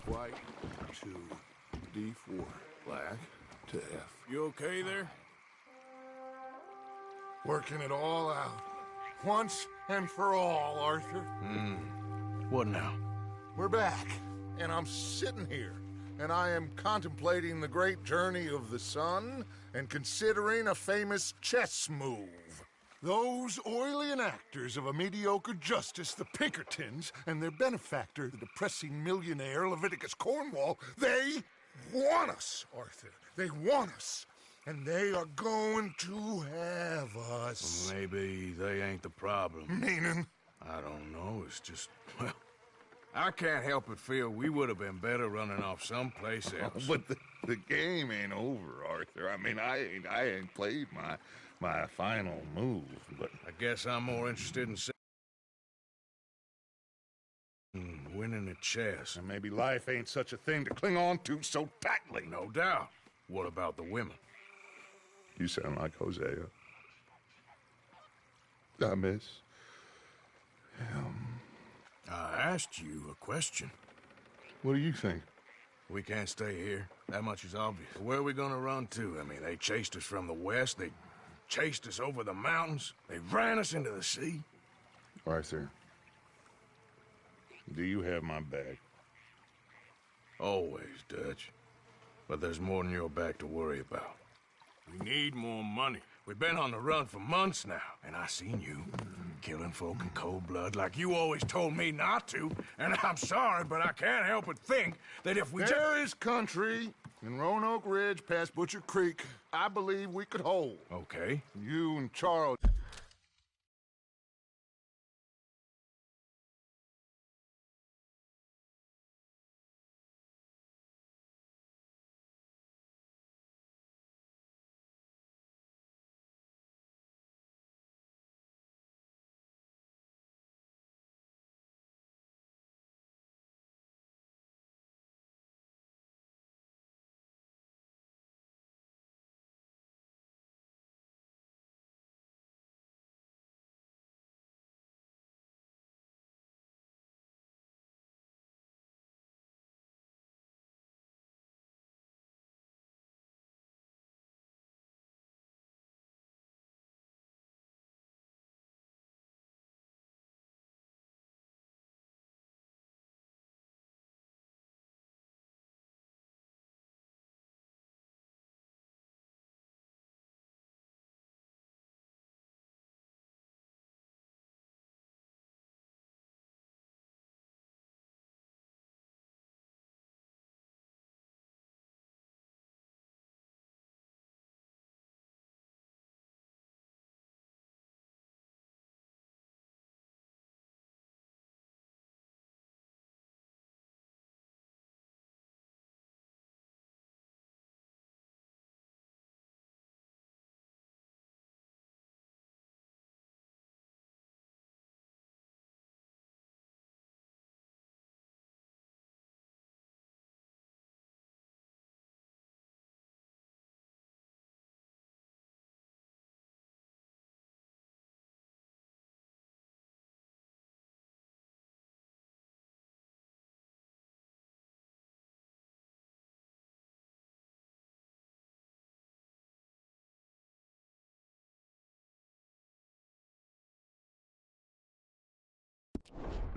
White to D4. Black to F. You okay there? Working it all out. Once and for all, Arthur. What now? We're back, and I'm sitting here, and I am contemplating the great journey of the sun and considering a famous chess move. Those oily enactors of a mediocre justice, the Pinkertons, and their benefactor, the depressing millionaire Leviticus Cornwall, they want us, Arthur. They want us. And they are going to have us. Maybe they ain't the problem. Meaning? I don't know, it's just, well, I can't help but feel we would have been better running off someplace else. But the game ain't over, Arthur. I mean, I ain't played my final move, but... I guess I'm more interested in winning at chess. And maybe life ain't such a thing to cling on to so tightly. No doubt. What about the women? You sound like Hosea. I miss him. I asked you a question. What do you think? We can't stay here. That much is obvious. Where are we gonna run to? I mean, they chased us from the west. They chased us over the mountains. They ran us into the sea. Arthur, do you have my back? Always, Dutch. But there's more than your back to worry about. We need more money. We've been on the run for months now, and I seen you killing folk in cold blood like you always told me not to. And I'm sorry, but I can't help but think that if we There is country in Roanoke Ridge past Butcher Creek I believe we could hold. Okay. You and Charles...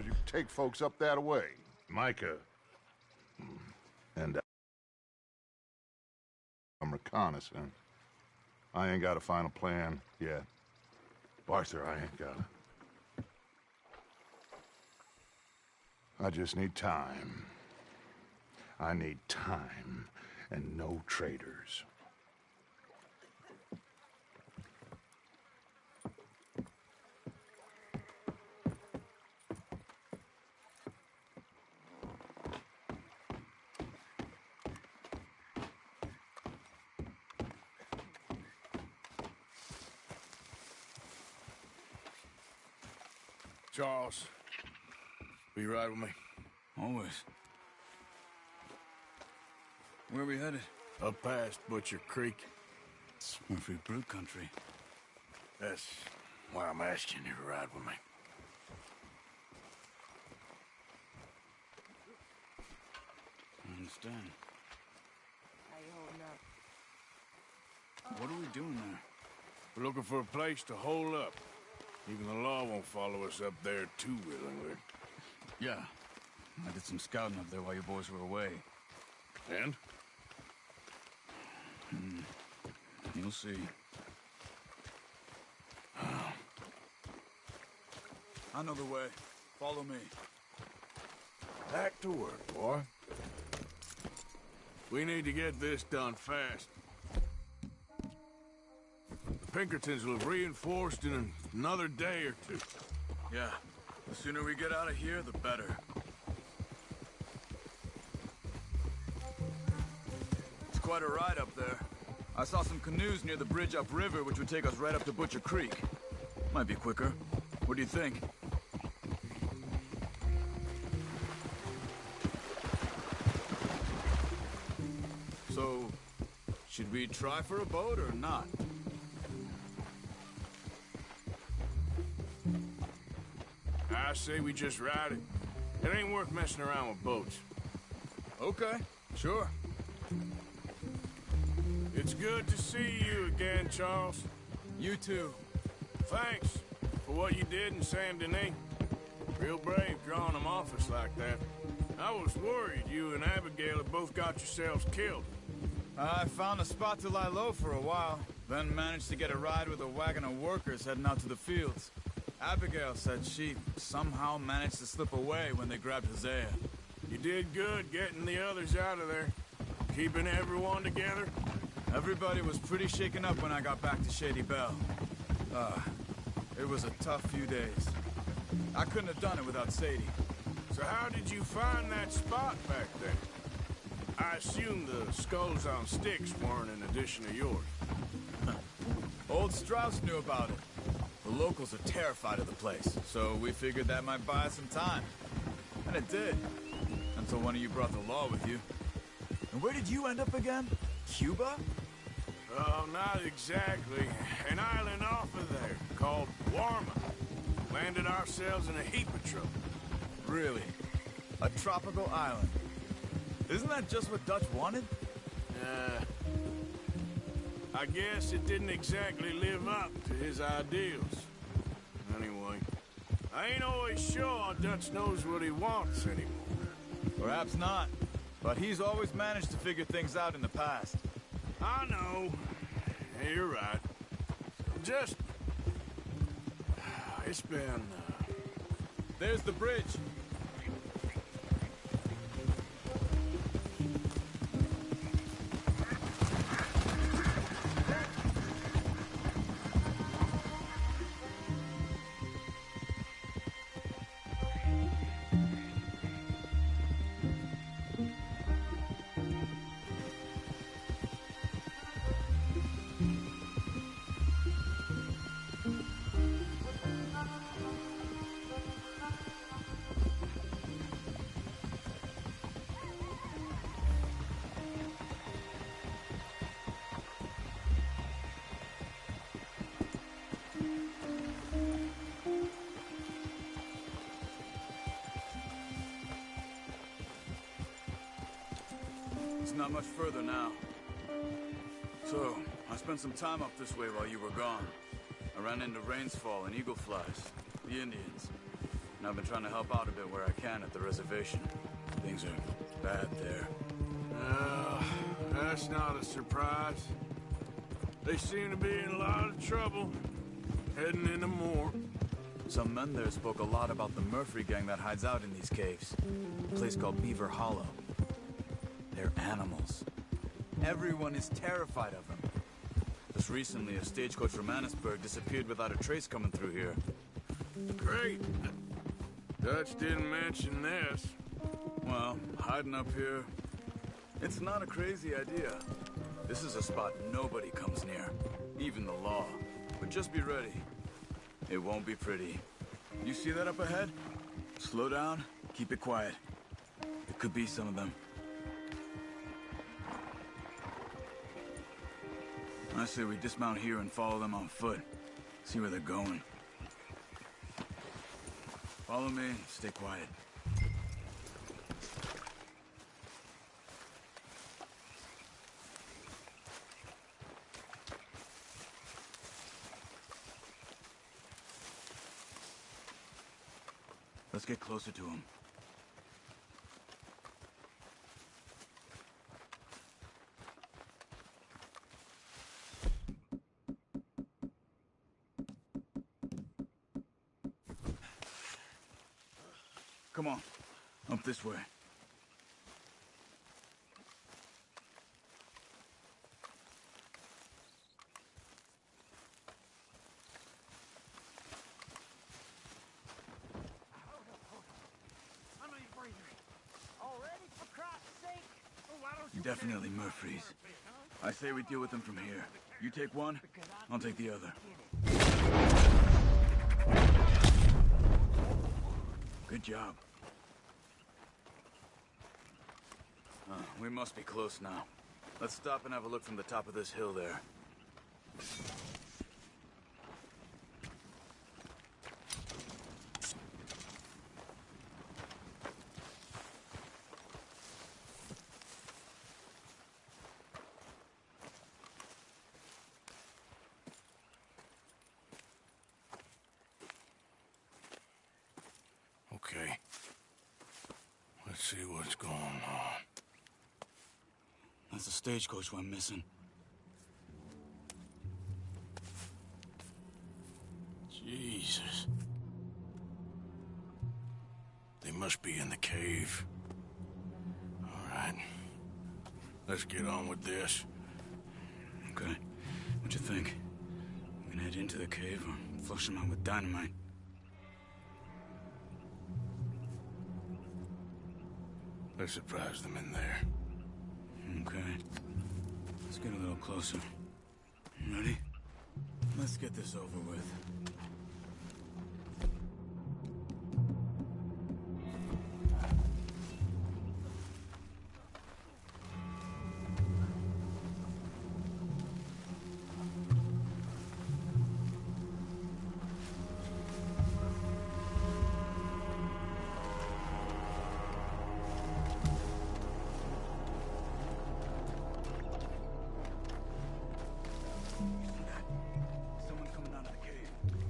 You take folks up that way. Micah. And I'm reconnaissance. I ain't got a final plan yet. Arthur, I ain't got it. I just need time. I need time and no traitors. Charles, will you ride with me? Always. Where are we headed? Up past Butcher Creek. It's Murphy Brew country. That's why I'm asking you to ride with me. understand. How you holding up? What are we doing there? We're looking for a place to hole up. Even the law won't follow us up there too willingly. Yeah. I did some scouting up there while you boys were away. And? You'll see. I know the way. Follow me. Back to work, boy. We need to get this done fast. The Pinkertons will have reinforced in another day or two. Yeah. The sooner we get out of here, the better. It's quite a ride up there. I saw some canoes near the bridge upriver, which would take us right up to Butcher Creek. Might be quicker. What do you think? So, should we try for a boat or not? I say we just ride it. It ain't worth messing around with boats. Okay, sure. It's good to see you again, Charles. You too. Thanks for what you did in Saint Denis. Real brave drawing them off us like that. I was worried you and Abigail had both got yourselves killed. I found a spot to lie low for a while, then managed to get a ride with a wagon of workers heading out to the fields. Abigail said she somehow managed to slip away when they grabbed Hosea. You did good getting the others out of there. Keeping everyone together. Everybody was pretty shaken up when I got back to Shady Belle. It was a tough few days. I couldn't have done it without Sadie. So how did you find that spot back then? I assume the skulls on sticks weren't an addition of yours. Old Strauss knew about it. The locals are terrified of the place, so we figured that might buy us some time. And it did. Until one of you brought the law with you. And where did you end up again? Cuba? Oh, not exactly. An island off of there, called Warma. Landed ourselves in a heap of trouble. Really? A tropical island? Isn't that just what Dutch wanted? I guess it didn't exactly live up to his ideals. Anyway, I ain't always sure Dutch knows what he wants anymore. Perhaps not. But he's always managed to figure things out in the past. I know. Yeah, you're right. Just... It's been... There's the bridge. It's not much further now. So, I spent some time up this way while you were gone. I ran into Rainsfall and Eagle Flies, the Indians. And I've been trying to help out a bit where I can at the reservation. Things are bad there. That's not a surprise. They seem to be in a lot of trouble. Heading into more. Some men there spoke a lot about the Murphy gang that hides out in these caves. A place called Beaver Hollow. They're animals. Everyone is terrified of them. Just recently, a stagecoach from Annisburg disappeared without a trace coming through here. Great. Dutch didn't mention this. Well, hiding up here, it's not a crazy idea. This is a spot nobody comes near, even the law. But just be ready. It won't be pretty. You see that up ahead? Slow down, keep it quiet. It could be some of them. I say we dismount here and follow them on foot. See where they're going. Follow me and stay quiet. Let's get closer to him. Come on, up this way. Definitely Murphy's. I say we deal with them from here. You take one, I'll take the other. Good job. We must be close now. Let's stop and have a look from the top of this hill there. Okay. Let's see what's going on. That's the stagecoach we're missing. Jesus. They must be in the cave. All right. Let's get on with this. Okay. What you think? We can head into the cave or flush them out with dynamite. Let's surprise them in there. Okay. Let's get a little closer. Ready? Let's get this over with. Someone coming out of the cave.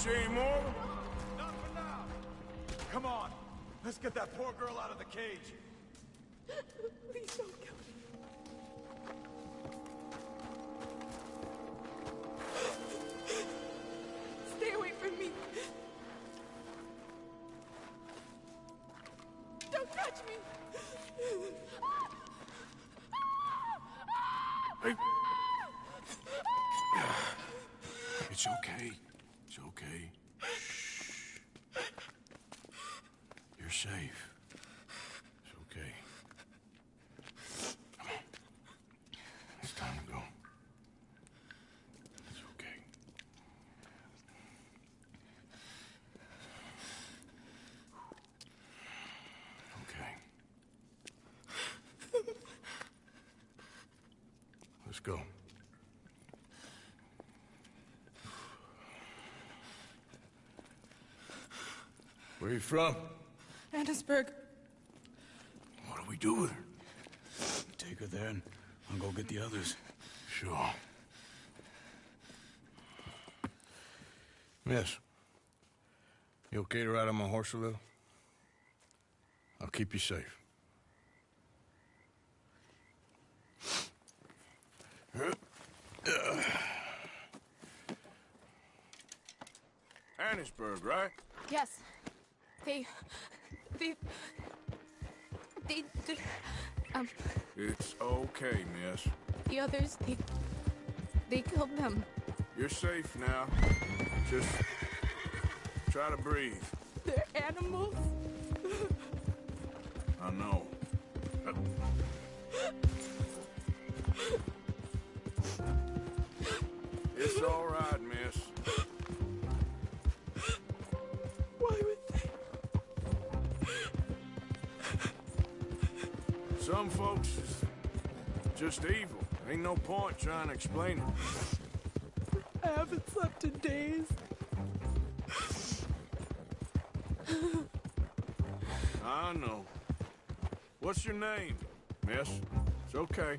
see any more of them? Not for now. Come on. Let's get that poor girl out of the cage. Please don't kill me. Stay away from me. Don't touch me. Hey. It's okay. It's okay. Shh. You're safe. It's okay. Come on. It's time to go. It's okay. Okay. Let's go. Where are you from? Annesburg. What do we do with her? Take her there and I'll go get the others. Sure. Miss, you okay to ride on my horse a little? I'll keep you safe. Annesburg, right? Yes. They, It's okay, miss. the others, they killed them. You're safe now. Just try to breathe. They're animals. I know. It's all right, miss. Why would they? Some folks is just evil. Ain't no point trying to explain it. I haven't slept in days. I know. What's your name, miss? It's okay.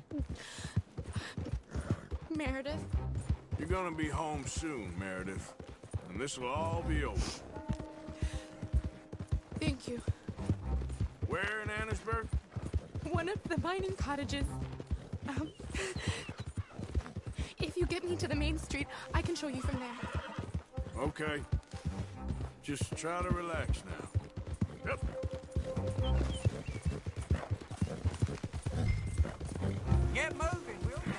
Meredith. You're gonna be home soon, Meredith. And this'll all be over. Thank you. Where in Annesburg? One of the mining cottages. If you get me to the main street, I can show you from there. Okay. Just try to relax now. Yep. Get moving, will you?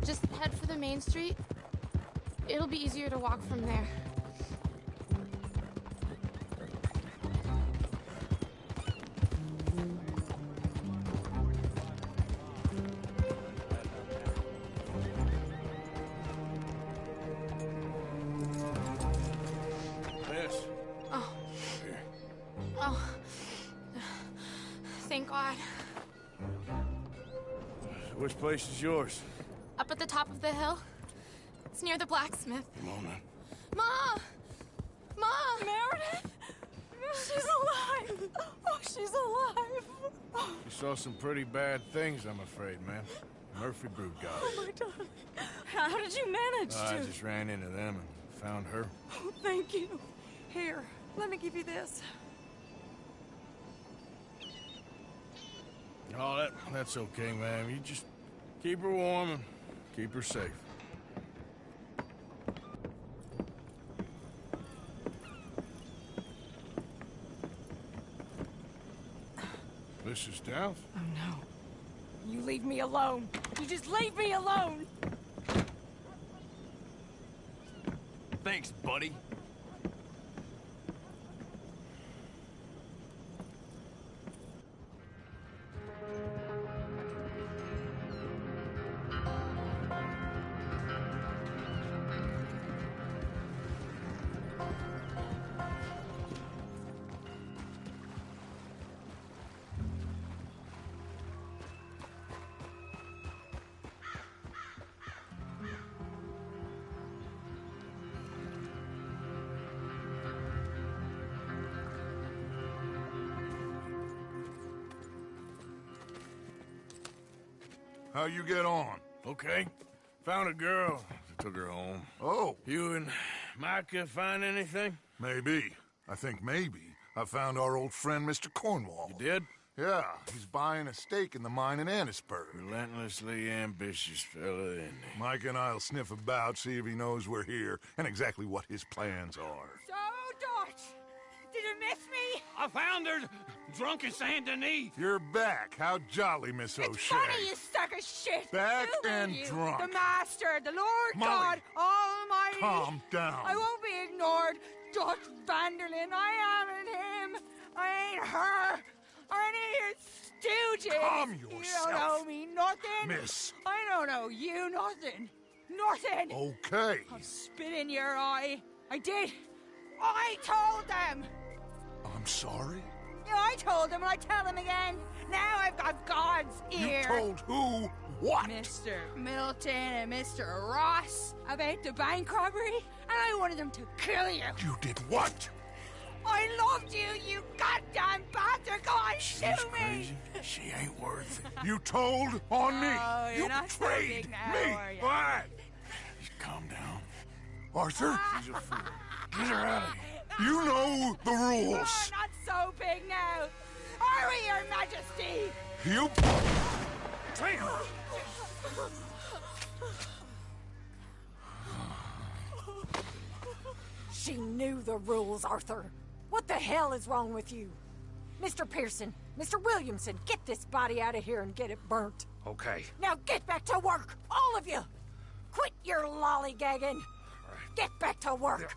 Just head for the main street. It'll be easier to walk from there. Miss. Oh, Here. oh. Thank God. Which place is yours? Up at the top of the hill. It's near the blacksmith. Come on, then. Ma! Ma! Meredith! She's alive! Oh, she's alive! You saw some pretty bad things, I'm afraid, man. Murphy Brood got her. Oh, my darling. How did you manage I just ran into them and found her. Oh, thank you. Here, let me give you this. Oh, that's okay, man. You just keep her warm and keep her safe. Mrs. Downs? Oh, no. You leave me alone. You just leave me alone. Thanks, buddy. How you get on? Okay. Found a girl. Took her home. Oh, You and Micah find anything? maybe. I think maybe I found our old friend, Mr. Cornwall. You did? Yeah, he's buying a stake in the mine in Annisburg. Relentlessly ambitious fella, isn't he? Mike and I'll sniff about, see if he knows we're here, and exactly what his plans are. So, Dutch, did you miss me? I found her drunk in Saint Denis. You're back. How jolly, Miss It's O'Shea. funny, you sack of shit. Back Who made and you? drunk. The Master, the Lord Molly, God Almighty. Calm down. I won't be ignored. Dutch Vanderlyn, I am him. I ain't her. Or any of your stooges. Calm You yourself. don't owe me nothing. Miss. I don't owe you nothing. Nothing. Okay. I'll spit in your eye. I did. I told them. I'm sorry? Yeah, I told them and I tell them again. Now I've got God's ear. You told who what? Mr. Milton and Mr. Ross about the bank robbery, and I wanted them to kill you. You did what? I loved you, you goddamn bastard! Go on, shoot me! Crazy. She ain't worth it. You told on me. Oh, you're You not so betrayed big now, me. are you? Why? Just calm down. Arthur, She's a fool. Get her out of here. you know the Oh, rules. not so big now. Are we, Your Majesty? You... She knew the rules, Arthur. What the hell is wrong with you? Mr. Pearson, Mr. Williamson, get this body out of here and get it burnt. Okay. Now get back to work, all of you! Quit your lollygagging! Get back to work!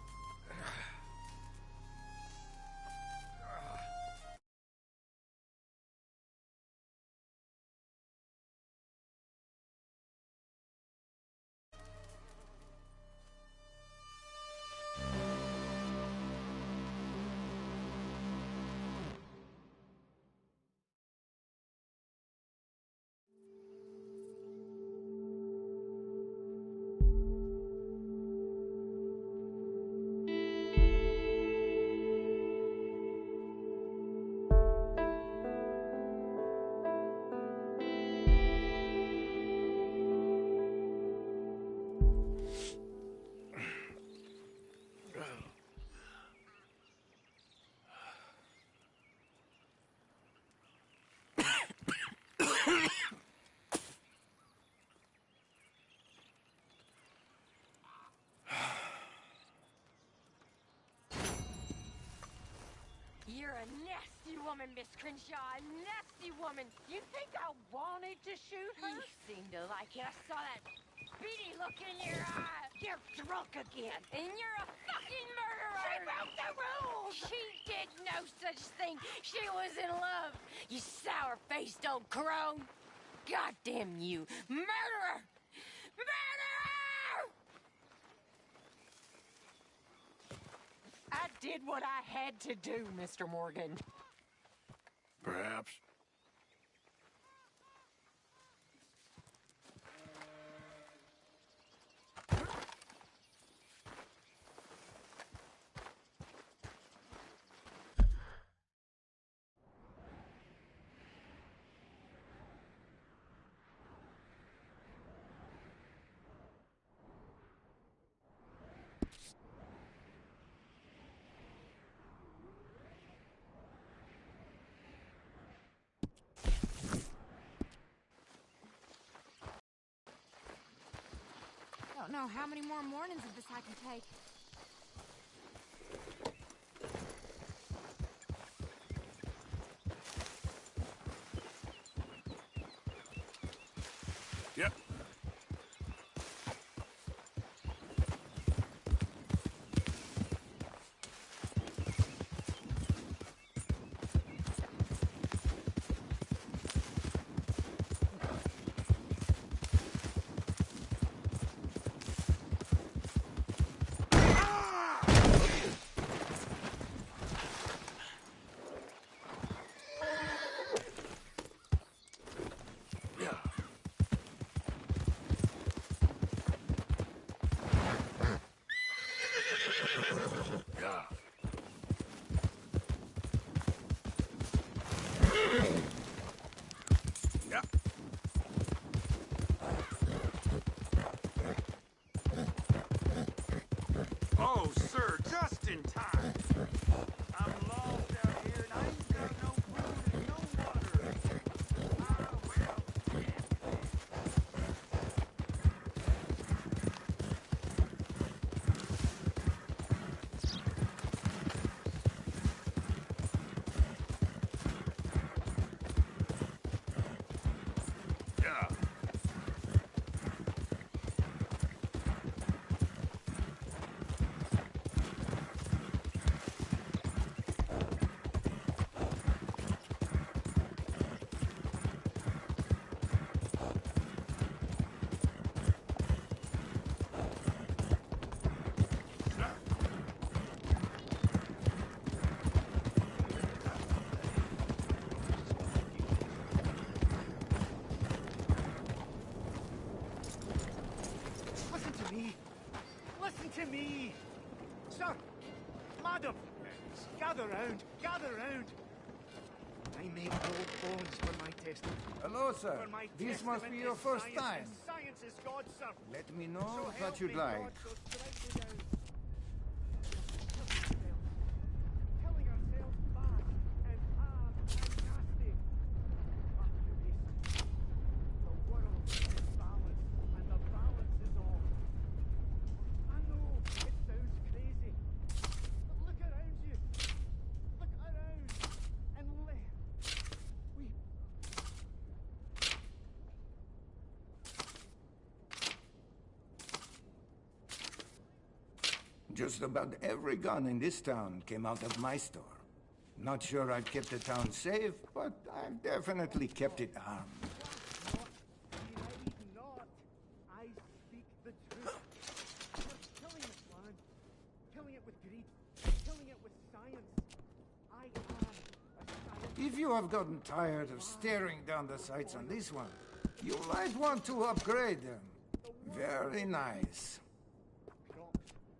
You're a nasty woman, Miss Crenshaw. A nasty woman. You think I wanted to shoot her? You seem to like it. I saw that beady look in your eye. You're drunk again. And you're a fucking murderer. She broke the rules. She did no such thing. She was in love. You sour-faced old crone. Goddamn you. Murderer! Murderer! I did what I had to do, Mr. Morgan. Perhaps. I don't know how many more mornings of this I can take. Yep. tested. Hello, sir. For my This must be testament your is first science, time. and science is God's servant. Let me know So what help you'd me like. God, so strike me down. Telling ourselves bad and hard and nasty. But this, the world is balanced, and the balance is off. I know it sounds crazy, but look around you. Look around and we. Just about every gun in this town came out of my store. Not sure I've kept the town safe, but I've definitely kept it armed. Not. I speak the truth. You're killing this land. Killing it with greed. Killing it with science. I am a scientist. If you have gotten tired of staring down the sights on this one, you might want to upgrade them. Very nice. Crops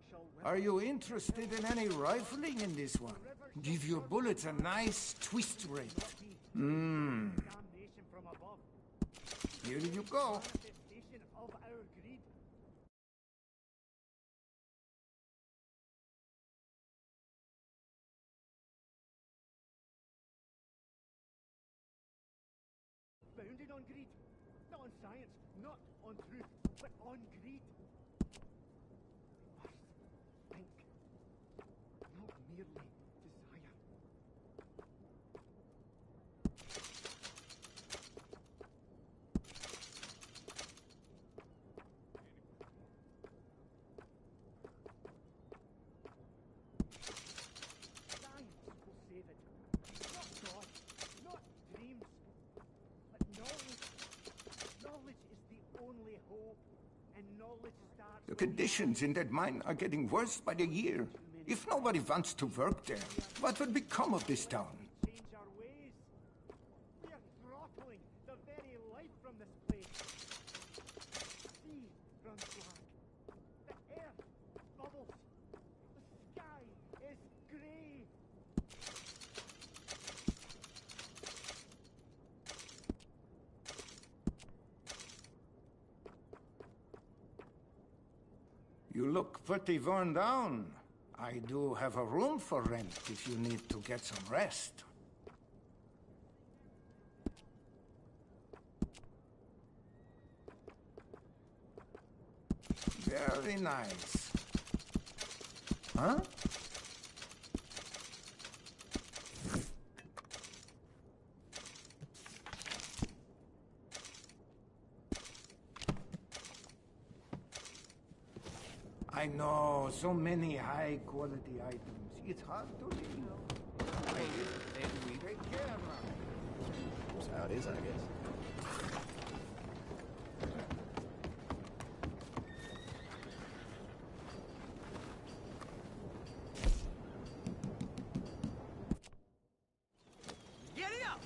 shall win. Are you interested in any rifling in this one? Give your bullets a nice twist rate. Damnation from above. Here you go. Manifestation of our greed. Bounded on greed. Not on science, not on truth, but on greed. We must think, not merely desire. Science will save it. Not God, not dreams, but knowledge. Knowledge is the only hope, and knowledge starts. The conditions in that mine are getting worse by the year. If nobody wants to work there, what would become of this town? Change our ways. We are throttling the very life from this place. The sea runs black. The air bubbles. The sky is grey. You look pretty worn down. I do have a room for rent if you need to get some rest. Very nice. Huh? I know, so many high-quality items. It's hard to leave. Take care now. That's how it is, I guess. Giddy up!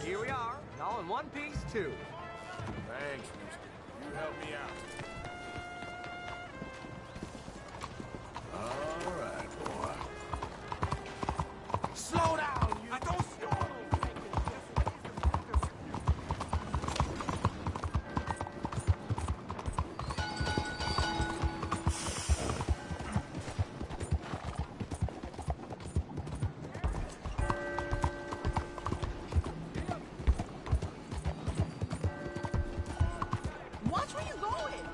Here we are, all in one piece, too. Thanks, mister. You help me out. All right, boy. Slow down, you... I don't stop! Watch where you're going!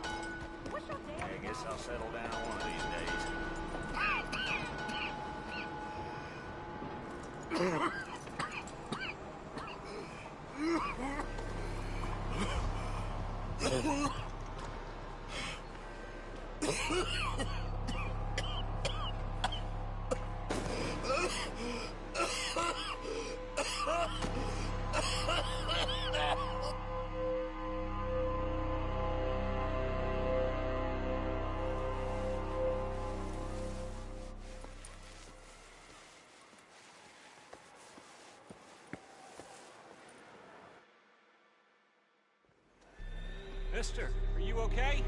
I guess I'll settle down one of these days. Mister, are you okay?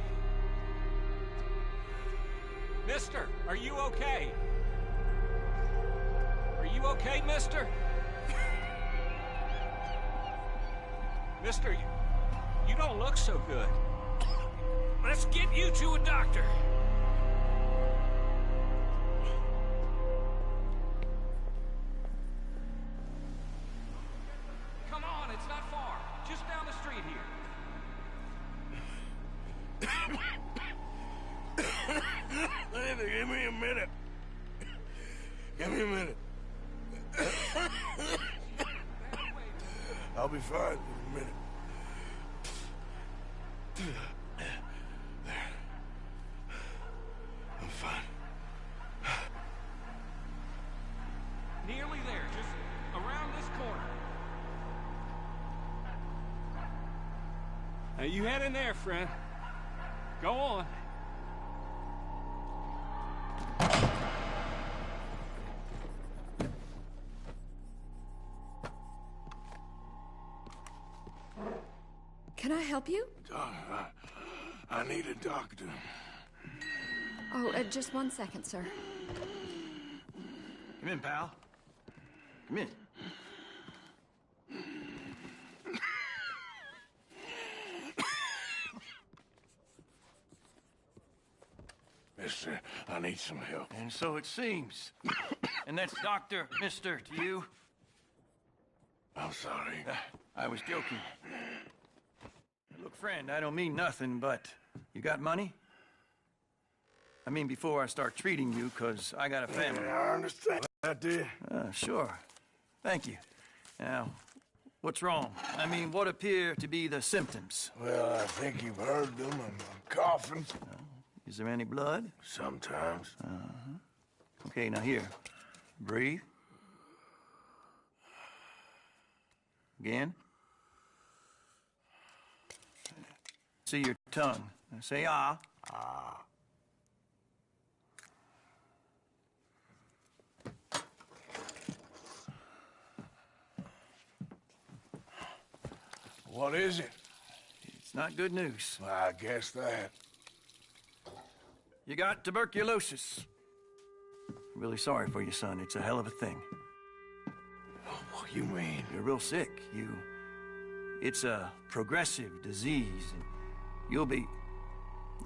Mister, are you okay? Are you okay, mister? Mister, you don't look so good. Let's get you to a doctor. Come on, it's not far. Just down the street here. Give me a minute. Give me a minute. I'll be fine in a minute. There. I'm fine. Nearly there, just around this corner. Now you head in there, friend. Go on. Can I help you? I need a doctor. Oh, just 1 second, sir. Come in, pal. Come in. Mister, I need some help. And so it seems. And that's Dr. Mister to you? I'm sorry. I was joking. Look, friend, I don't mean nothing, but you got money? I mean, before I start treating you, 'cause I got a family. Yeah, I understand that, dear. Sure. Thank you. Now, what's wrong? I mean, what appear to be the symptoms? Well, I think you've heard them. I'm coughing. Is there any blood? Sometimes. Okay, now here. Breathe. Again. See your tongue. Now say ah. Ah. What is it? It's not good news. Well, I guess that. You got tuberculosis. Really sorry for you, son. It's a hell of a thing. What do you mean? You're real sick. It's a progressive disease, and you'll be...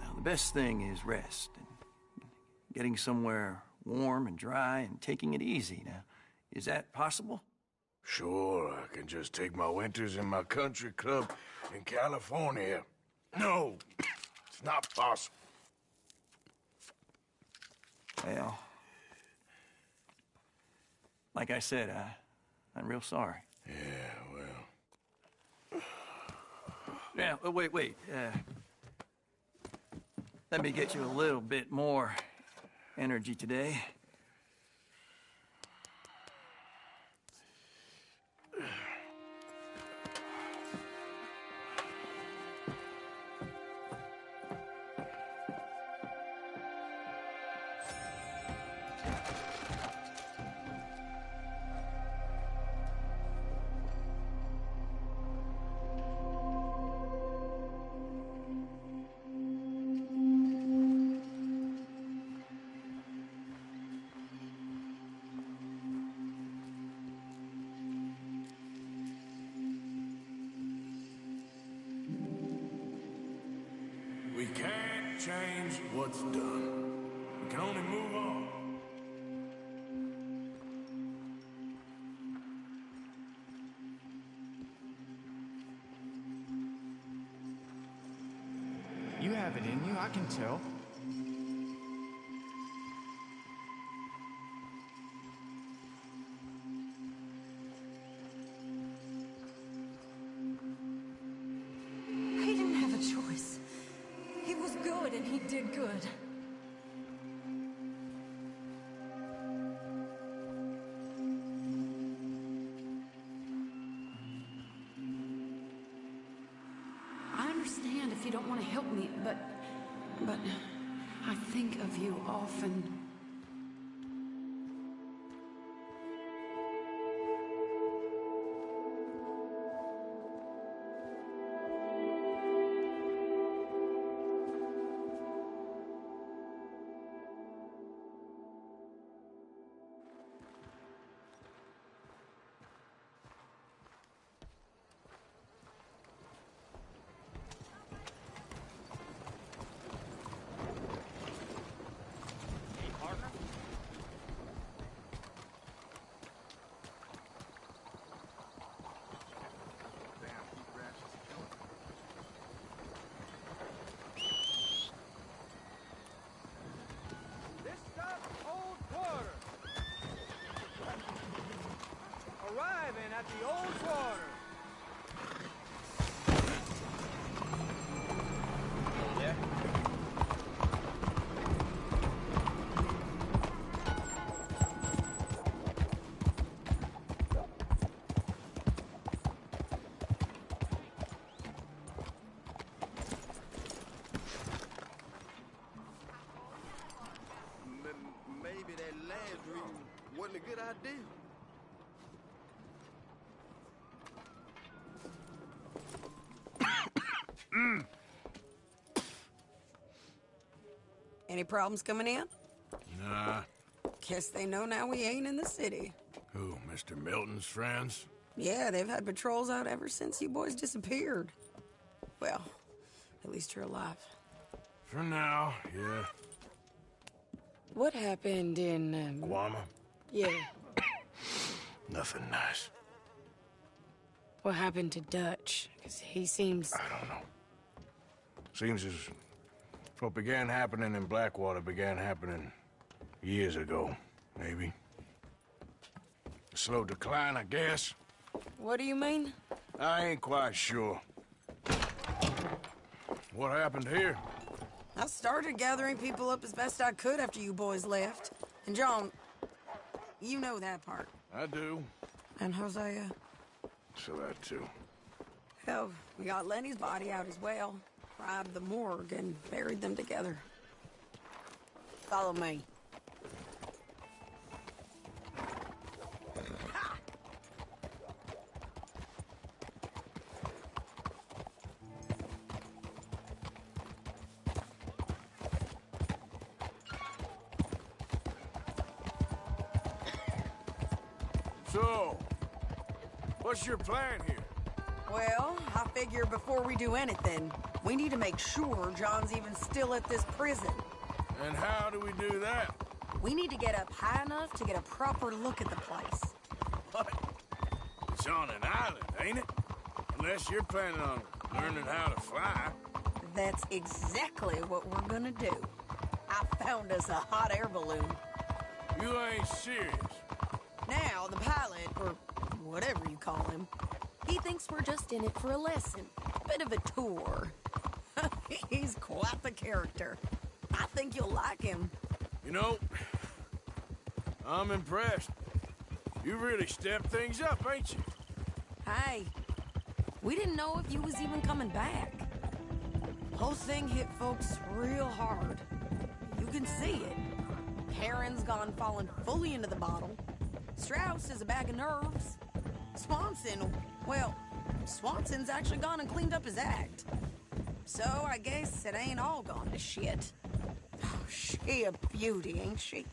Now, the best thing is rest, and getting somewhere warm and dry and taking it easy. Now, is that possible? Sure, I can just take my winters in my country club in California. No, it's not possible. Well, like I said, I'm real sorry. Yeah, well... Yeah, wait. Let me get you a little bit more energy today. We can't change what's done. We can only move on. You have it in you, I can tell. He didn't have a choice. He was good. good, and he did good. I understand if you don't want to help me, but I think of you often. This stop's Old Quarter. Arriving at the Old Quarter. Yeah? Maybe that last reading wasn't a good idea. Any problems coming in? Nah. Guess they know now we ain't in the city. Who, Mr. Milton's friends? Yeah, they've had patrols out ever since you boys disappeared. Well, at least you're alive. For now, yeah. What happened in, Guama? Yeah. Nothing nice. What happened to Dutch? Because he seems... I don't know. Seems as what began happening in Blackwater began happening years ago, maybe. A slow decline, I guess. What do you mean? I ain't quite sure. What happened here? I started gathering people up as best I could after you boys left. And John, you know that part. I do. And Hosea? So that too. Hell, we got Lenny's body out as well. Robbed the morgue and buried them together. Follow me. So, what's your plan here? Well, I figure before we do anything, we need to make sure John's even still at this prison. And how do we do that? We need to get up high enough to get a proper look at the place. What? It's on an island, ain't it? Unless you're planning on learning how to fly. That's exactly what we're gonna do. I found us a hot air balloon. You ain't serious. Now, the pilot, or whatever you call him, he thinks we're just in it for a lesson. Bit of a tour. He's quite the character. I think you'll like him. You know, I'm impressed. You really stepped things up, ain't you? Hey, we didn't know if you was even coming back. Whole thing hit folks real hard. You can see it. Heron's gone falling fully into the bottle. Strauss is a bag of nerves. Swanson, well, Swanson's actually gone and cleaned up his act. So I guess it ain't all gone to shit. Oh, she a beauty, ain't she?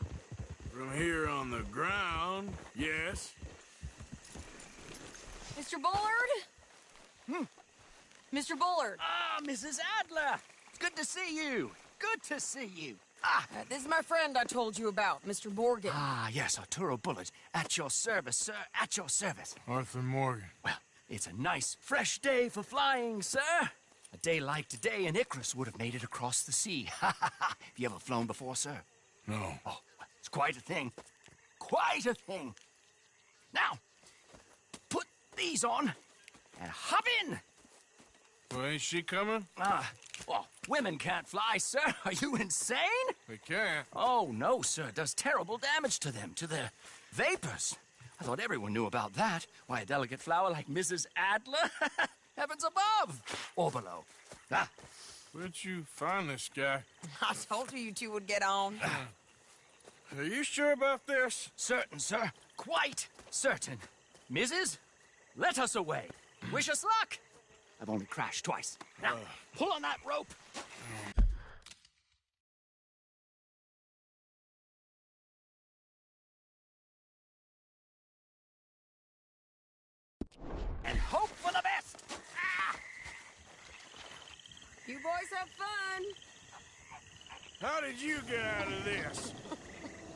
From here on the ground, yes. Mr. Bullard? Mr. Bullard. Ah, Mrs. Adler. It's good to see you. Good to see you. This is my friend I told you about, Mr. Morgan. Ah, yes, Arturo Bullard. At your service, sir. At your service. Arthur Morgan. Well, it's a nice, fresh day for flying, sir. A day like today, an Icarus would have made it across the sea. Have you ever flown before, sir? No. Oh, it's quite a thing. Quite a thing. Now, put these on and hop in. Well, ain't she coming? Well, women can't fly, sir. Are you insane? They can't. Oh, no, sir. It does terrible damage to them, to their vapors. I thought everyone knew about that. Why, a delicate flower like Mrs. Adler? Heavens above! Or below. Where'd you find this guy? I told you two would get on. Are you sure about this? Certain, sir. Quite certain. Mrs., let us away. Wish us luck. I've only crashed twice. Now, pull on that rope. And hope for the best. You boys have fun. How did you get out of this?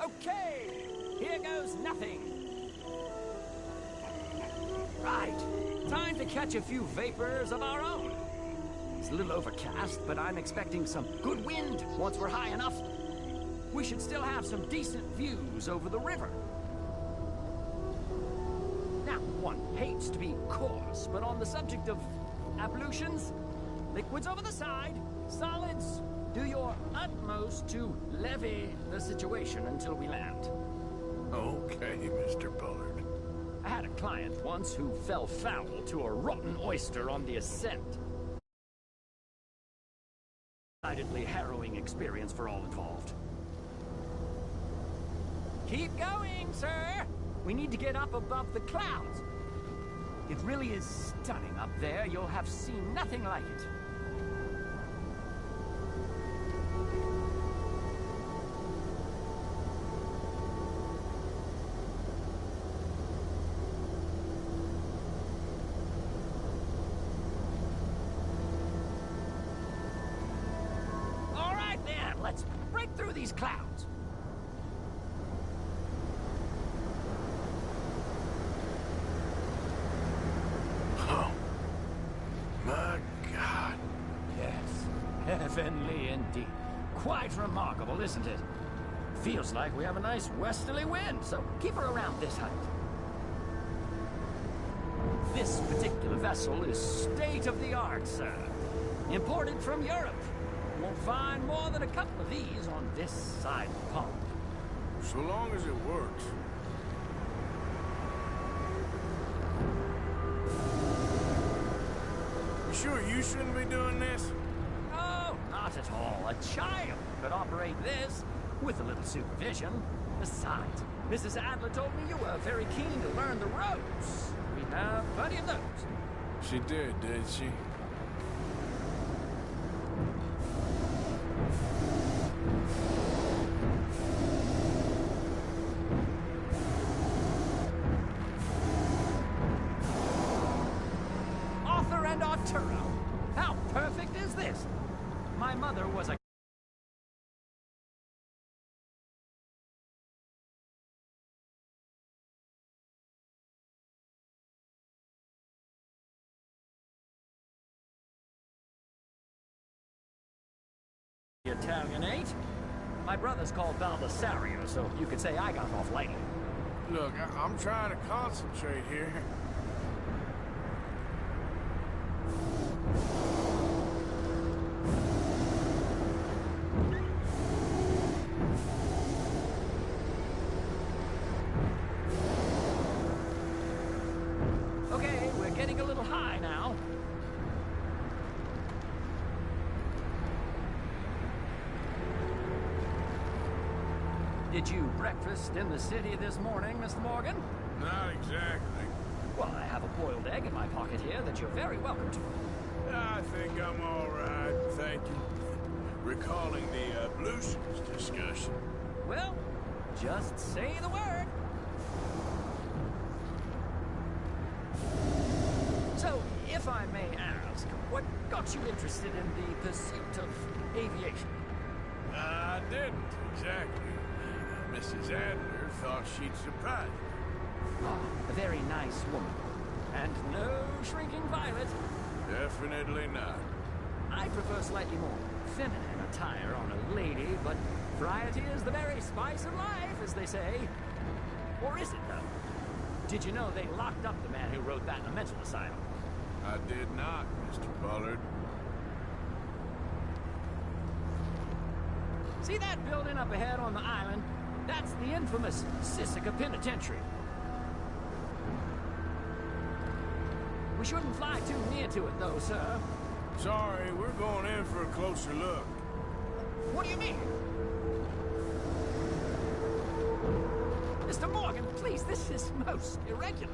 Okay, here goes nothing. Right, time to catch a few vapors of our own. It's a little overcast, but I'm expecting some good wind once we're high enough. We should still have some decent views over the river. Now, one hates to be coarse, but on the subject of ablutions, liquids over the side, solids, do your utmost to levy the situation until we land. Okay, Mr. Bullard. I had a client once who fell foul to a rotten oyster on the ascent. Decidedly harrowing experience for all involved. Keep going, sir! We need to get up above the clouds. It really is stunning up there. You'll have seen nothing like it. All right, then. Let's break through these clouds. Heavenly indeed. Quite remarkable, isn't it? Feels like we have a nice westerly wind, so keep her around this height. This particular vessel is state-of-the-art, sir. Imported from Europe. Won't find more than a couple of these on this side of the pond. So long as it works. You sure you shouldn't be doing this? Oh, not at all. A child could operate this with a little supervision. Besides, Mrs. Adler told me you were very keen to learn the ropes. We have plenty of those. She did she? Arthur and Arturo. How perfect is this? My mother was a Italianate. My brother's called Baldasario, so you could say I got off lightly. Look, I'm trying to concentrate here. Okay, we're getting a little high now. Did you breakfast in the city this morning, Mr. Morgan? Not exactly. Well, I have a boiled egg in my pocket here that you're very welcome to. I think I'm all right, thank you. Recalling the ablutions discussion. Well, just say the word. So, if I may ask, what got you interested in the pursuit of aviation? I didn't, exactly. Mrs. Adler thought she'd surprise me. A very nice woman. And no shrinking violet. Definitely not. I prefer slightly more feminine attire on a lady, but variety is the very spice of life, as they say. Or is it, though? Did you know they locked up the man who wrote that in a mental asylum? I did not, Mr. Bullard. See that building up ahead on the island? That's the infamous Sisika Penitentiary. We shouldn't fly too near to it, though, sir. Sorry, we're going in for a closer look. What do you mean? Mr. Morgan, please, this is most irregular.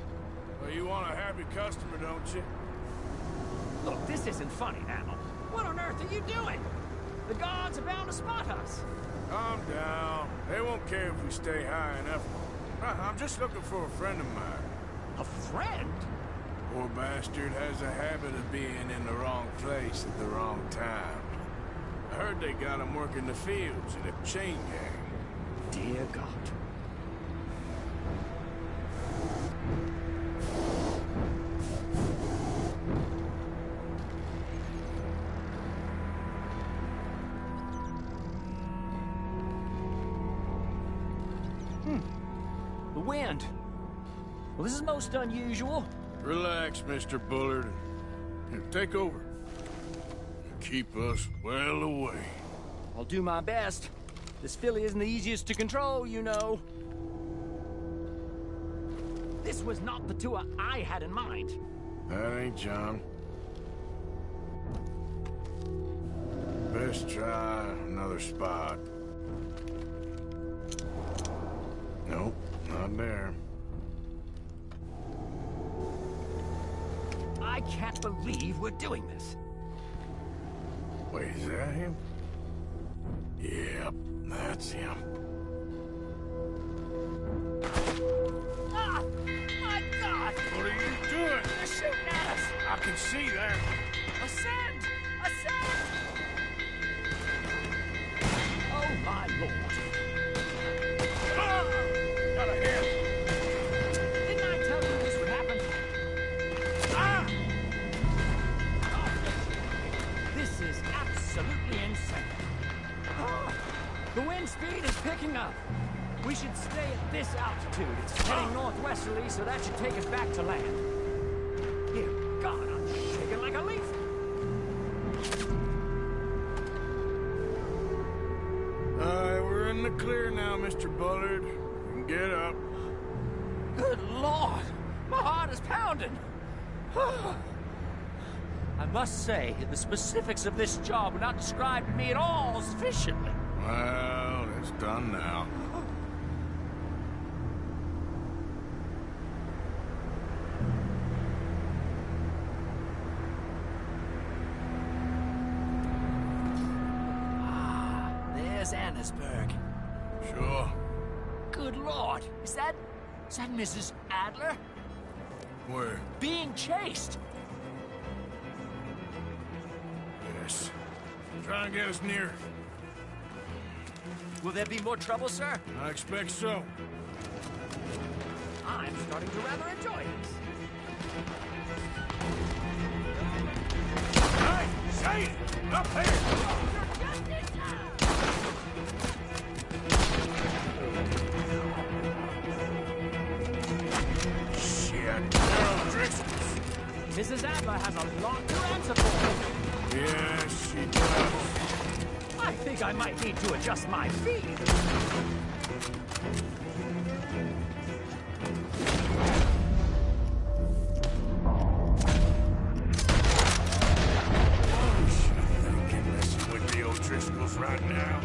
Well, you want a happy customer, don't you? Look, this isn't funny now. What on earth are you doing? The guards are bound to spot us. Calm down. They won't care if we stay high enough. I'm just looking for a friend of mine. A friend? Poor bastard has a habit of being in the wrong place at the wrong time. I heard they got him working the fields in a chain gang. Dear God. The wind. Well, this is most unusual. Relax, Mr. Bullard. Here, take over. Keep us well away. I'll do my best. This filly isn't the easiest to control, you know. This was not the tour I had in mind. That ain't John. Best try another spot. Nope, not there. I can't believe we're doing this. Wait, is that him? Yep, that's him. Ah! My God! What are you doing? They're shooting at us! I can see that. Ascend! Ascend! Oh, my Lord. Ah! Got a hit. Didn't I tell you this would happen? Ah! This is absolutely insane. Ah! The wind speed is picking up. We should stay at this altitude. It's heading northwesterly, so that should take us back to land. Dear God, I'm shaking like a leaf. We're in the clear now, Mr. Bullard. You can get up. Good Lord! My heart is pounding! I must say, the specifics of this job were not described to me at all sufficiently. Well, it's done now. There's Annesburg. Sure. Good Lord! Is that Mrs. Adler? Where? Being chased! Yes. Try and get us near. Will there be more trouble, sir? I expect so. I'm starting to rather enjoy this. Hey! Shane! Up here! Mrs. Adler has a lot to answer for. Yes, she does. I think I might need to adjust my feet. I can listen with the O'Driscolls right now.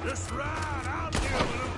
Just ride, I'll deal with them.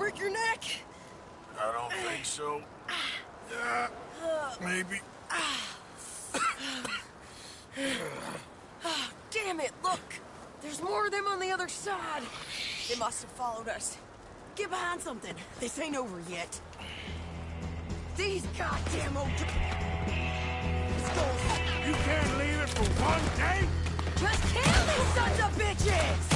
break your neck? I don't think so. Maybe. Damn it, look! There's more of them on the other side. They must have followed us. Get behind something. This ain't over yet. These goddamn old... You can't leave it for one day? Just kill these sons of bitches!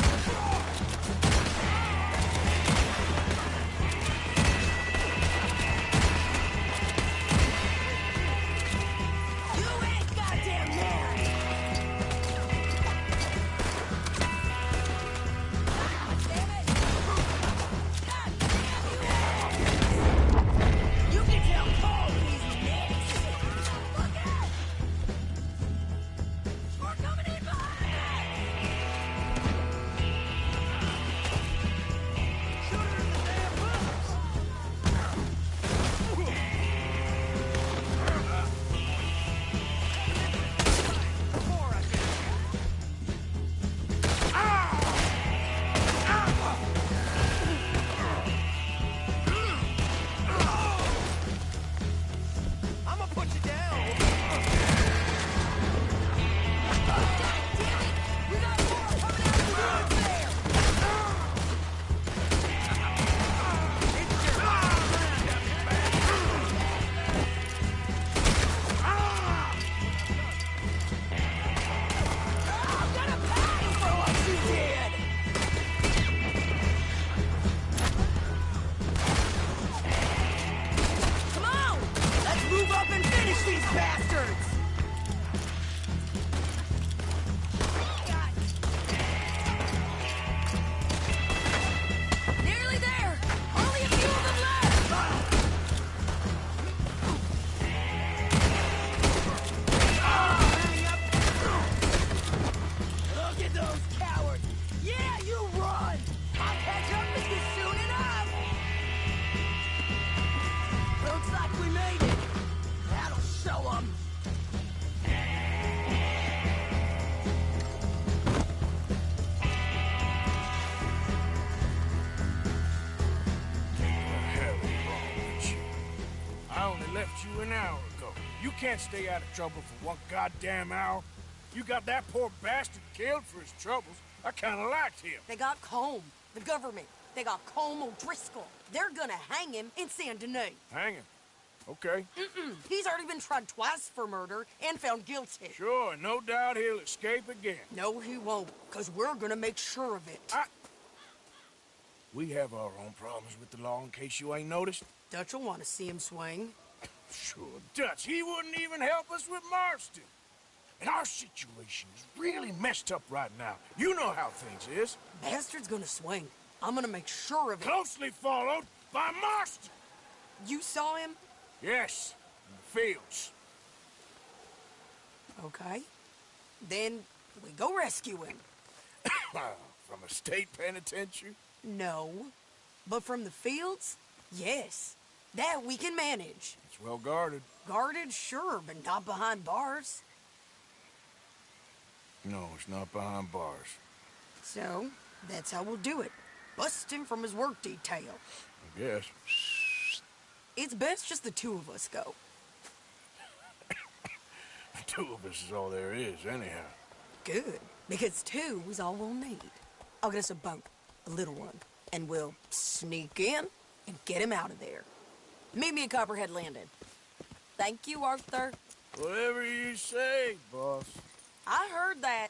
You can't stay out of trouble for one goddamn hour. You got that poor bastard killed for his troubles. I kinda liked him. They got Colm, the government. They got Colm O'Driscoll. They're gonna hang him in Saint Denis. Hang him? Okay. He's already been tried twice for murder and found guilty. Sure, no doubt he'll escape again. No, he won't, because we're gonna make sure of it. We have our own problems with the law, in case you ain't noticed. Dutch will want to see him swing. Sure, Dutch, he wouldn't even help us with Marston. And our situation is really messed up right now. You know how things is. Bastard's gonna swing. I'm gonna make sure of it. Closely followed by Marston. You saw him? Yes, in the fields. Okay. Then we go rescue him. From a state penitentiary? No. But from the fields? Yes. That we can manage. It's well guarded. Guarded, sure, but not behind bars. No, it's not behind bars. So, that's how we'll do it. Bust him from his work detail. I guess. It's best just the two of us go. The two of us is all there is, anyhow. Good, because two is all we'll need. I'll get us a boat, a little one, and we'll sneak in and get him out of there. Meet me at Copperhead Landing. Thank you, Arthur. Whatever you say, boss. I heard that.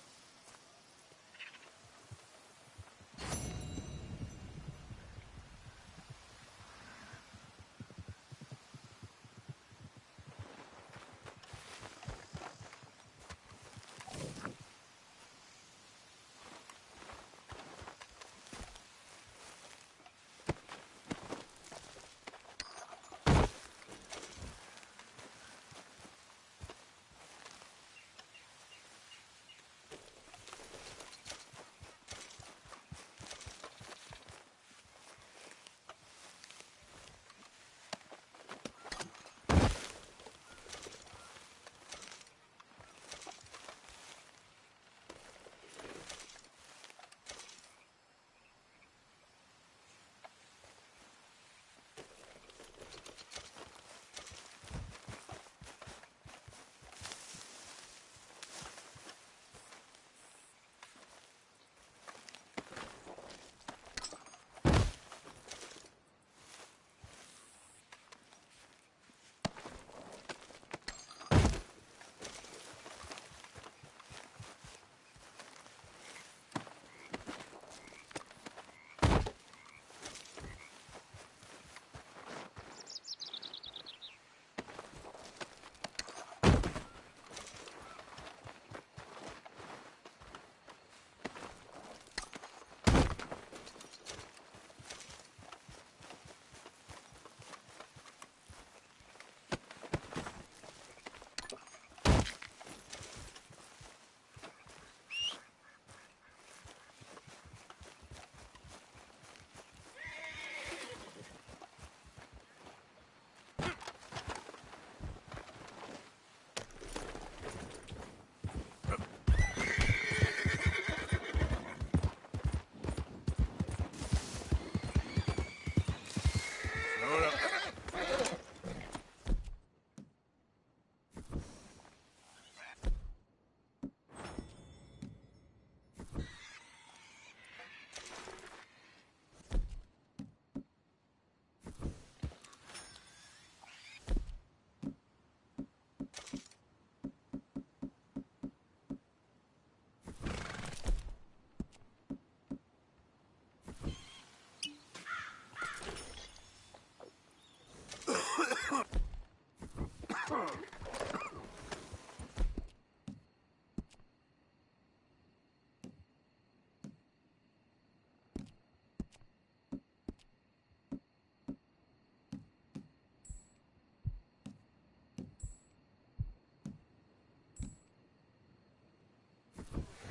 Hold up.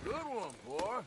Good one, boy.